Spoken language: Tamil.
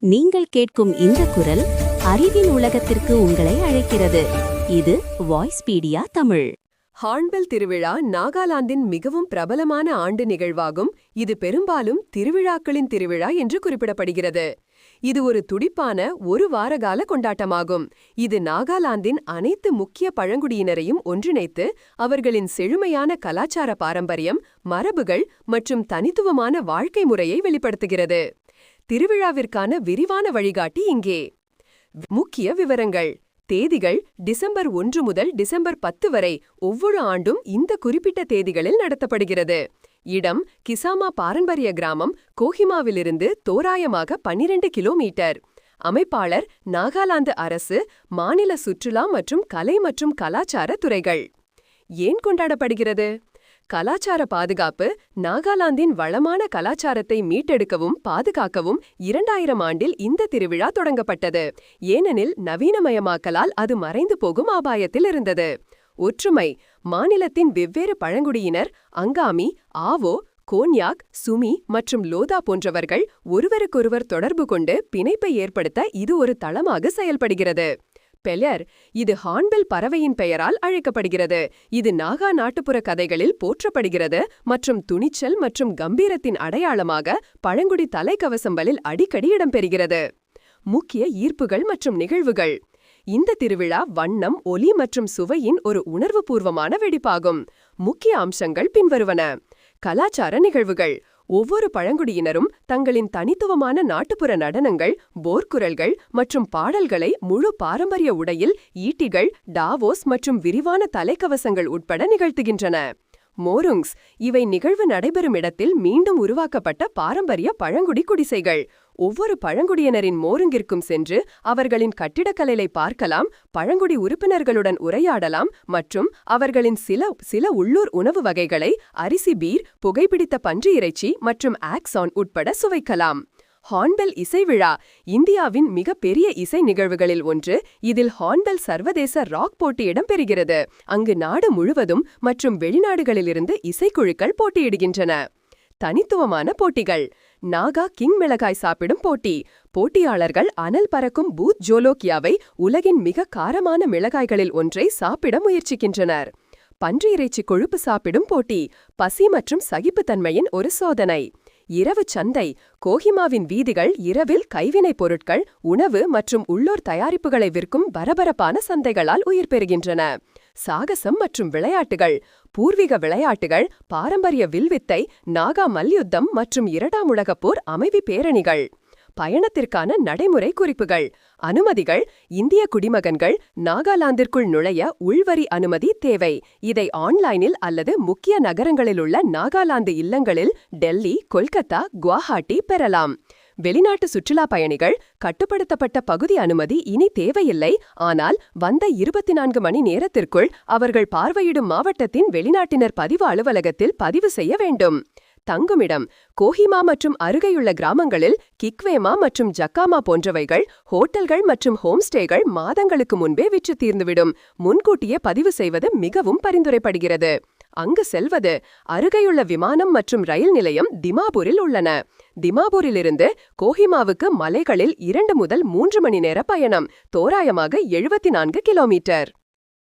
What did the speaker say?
நீங்கள் கேட்கும் இந்த குரல் அறிவின் உலகத்திற்கு உங்களை அழைக்கிறது. இது வாய்ஸ்பீடியா தமிழ். ஹார்ன்பில் திருவிழா நாகாலாந்தின் மிகவும் பிரபலமான ஆண்டு நிகழ்வாகும். இது பெரும்பாலும் திருவிழாக்களின் திருவிழா என்று குறிப்பிடப்படுகிறது. இது ஒரு துடிப்பான ஒரு வாரகால கொண்டாட்டமாகும். இது நாகாலாந்தின் அனைத்து முக்கிய பழங்குடியினரையும் ஒன்றிணைத்து அவர்களின் செழுமையான கலாச்சார பாரம்பரியம், மரபுகள் மற்றும் தனித்துவமான வாழ்க்கை முறையை வெளிப்படுத்துகிறது. திருவிழாவிற்கான விரிவான வழிகாட்டி இங்கே. முக்கிய விவரங்கள். தேதிகள் டிசம்பர் 1 முதல் டிசம்பர் 10 வரை ஒவ்வொரு ஆண்டும் இந்த குறிப்பிட்ட தேதிகளில் நடத்தப்படுகிறது. இடம் கிசாமா பாரம்பரிய கிராமம், கோஹிமாவிலிருந்து தோராயமாக 12 கிலோமீட்டர். அமைப்பாளர் நாகாலாந்து அரசு, மாநில சுற்றுலா மற்றும் கலை மற்றும் கலாச்சார துறைகள். ஏன் கொண்டாடப்படுகிறது? கலாச்சார பாதுகாப்பு. நாகாலாந்தின் வளமான கலாச்சாரத்தை மீட்டெடுக்கவும் பாதுகாக்கவும் 2000 ஆண்டில் இந்த திருவிழா தொடங்கப்பட்டது. ஏனெனில் நவீனமயமாக்கலால் அது மறைந்து போகும் அபாயத்தில் இருந்தது. ஒற்றுமை. மாநிலத்தின் வெவ்வேறு பழங்குடியினர் அங்காமி, ஆவோ, கோன்யாக், சுமி மற்றும் லோதா போன்றவர்கள் ஒருவருக்கொருவர் தொடர்பு கொண்டு பிணைப்பை ஏற்படுத்த இது ஒரு தளமாக செயல்படுகிறது. பெலர். இது ஹார்ன்பில் பறவையின் பெயரால் அழைக்கப்படுகிறது. இது நாகா நாட்டுப்புற கதைகளில் போற்றப்படுகிறது மற்றும் துணிச்சல் மற்றும் கம்பீரத்தின் அடையாளமாக பழங்குடி தலைக்கவசம்பலில் அடிக்கடி இடம்பெறுகிறது. முக்கிய ஈர்ப்புகள் மற்றும் நிகழ்வுகள். இந்த திருவிழா வண்ணம், ஒலி மற்றும் சுவையின் ஒரு உணர்வுபூர்வமான வெடிப்பாகும். முக்கிய அம்சங்கள் பின்வருவன. கலாச்சார நிகழ்வுகள். ஒவ்வொரு பழங்குடியினரும் தங்களின் தனித்துவமான நாட்டுப்புற நடனங்கள், போர்க்குரல்கள் மற்றும் பாடல்களை முழு பாரம்பரிய உடையில், ஈட்டிகள், டாவோஸ் மற்றும் விரிவான தலைக்கவசங்கள் உட்பட நிகழ்த்துகின்றன. மோருங்ஸ். இவை நிகழ்வு நடைபெறும் இடத்தில் மீண்டும் உருவாக்கப்பட்ட பாரம்பரிய பழங்குடி குடிசைகள். ஒவ்வொரு பழங்குடியினரின் மோருங்கிற்கும் சென்று அவர்களின் கட்டிடக்கலையை பார்க்கலாம், பழங்குடி உறுப்பினர்களுடன் உரையாடலாம் மற்றும் அவர்களின் சில உள்ளூர் உணவு வகைகளை, அரிசி பீர், புகைப்பிடித்த பன்றி இறைச்சி மற்றும் ஆக்சான் உட்பட சுவைக்கலாம். ஹார்ன்பில் இசை விழா. இந்தியாவின் மிக பெரிய இசை நிகழ்வுகளில் ஒன்று. இதில் ஹார்ன்பில் சர்வதேச ராக் போட்டி இடம்பெறுகிறது. அங்கு நாடு முழுவதும் மற்றும் வெளிநாடுகளிலிருந்து இசைக்குழுக்கள் போட்டியிடுகின்றன. தனித்துவமான போட்டிகள். நாகா கிங் மிளகாய் சாப்பிடும் போட்டி. போட்டியாளர்கள் அனல் பறக்கும் பூத் ஜோலோக்கியாவை, உலகின் மிக காரமான மிளகாய்களில் ஒன்றை சாப்பிட முயற்சிக்கின்றனர். பன்றி இறைச்சி கொழுப்பு சாப்பிடும் போட்டி. பசி மற்றும் சகிப்புத்தன்மையின் ஒரு சோதனை. இரவு சந்தை. கோஹிமாவின் வீதிகள் இரவில் கைவினைப் பொருட்கள், உணவு மற்றும் உள்ளூர் தயாரிப்புகளை விற்கும் பரபரப்பான சந்தைகளால் உயிர் பெறுகின்றன. சாகசம் மற்றும் விளையாட்டுகள். பூர்வீக விளையாட்டுகள், பாரம்பரிய வில்வித்தை, நாகா மல்யுத்தம் மற்றும் 2ஆம் உலகப் போர் அமைதி பேரணிகள். பயணத்திற்கான நடைமுறை குறிப்புகள். அனுமதிகள். இந்திய குடிமகன்கள் நாகாலாந்திற்குள் நுழைய உள்வரி அனுமதி தேவை. இதை ஆன்லைனில் அல்லது முக்கிய நகரங்களிலுள்ள நாகாலாந்து இல்லங்களில் டெல்லி, கொல்கத்தா, குவாஹாட்டி பெறலாம். வெளிநாட்டு சுற்றுலா பயணிகள் கட்டுப்படுத்தப்பட்ட பகுதி அனுமதி இனி தேவையில்லை. ஆனால் வந்த 24 மணி நேரத்திற்குள் அவர்கள் பார்வையிடும் மாவட்டத்தின் வெளிநாட்டினர் பதிவு அலுவலகத்தில் பதிவு செய்ய வேண்டும். தங்குமிடம். கோஹிமா மற்றும் அருகையுள்ள கிராமங்களில் கிக்வேமா மற்றும் ஜக்காமா போன்றவைகள் ஹோட்டல்கள் மற்றும் ஹோம்ஸ்டேகள் மாதங்களுக்கு முன்பே விற்று தீர்ந்துவிடும். முன்கூட்டியே பதிவு செய்வது மிகவும் பரிந்துரைப்படுகிறது. அங்கு செல்வது. அருகையுள்ள விமானம் மற்றும் ரயில் நிலையம் திமாபூரில் உள்ளன. திமாபூரிலிருந்து கோஹிமாவுக்கு மலைகளில் 2 முதல் 3 மணி நேர பயணம், தோராயமாக 74 கிலோமீட்டர்.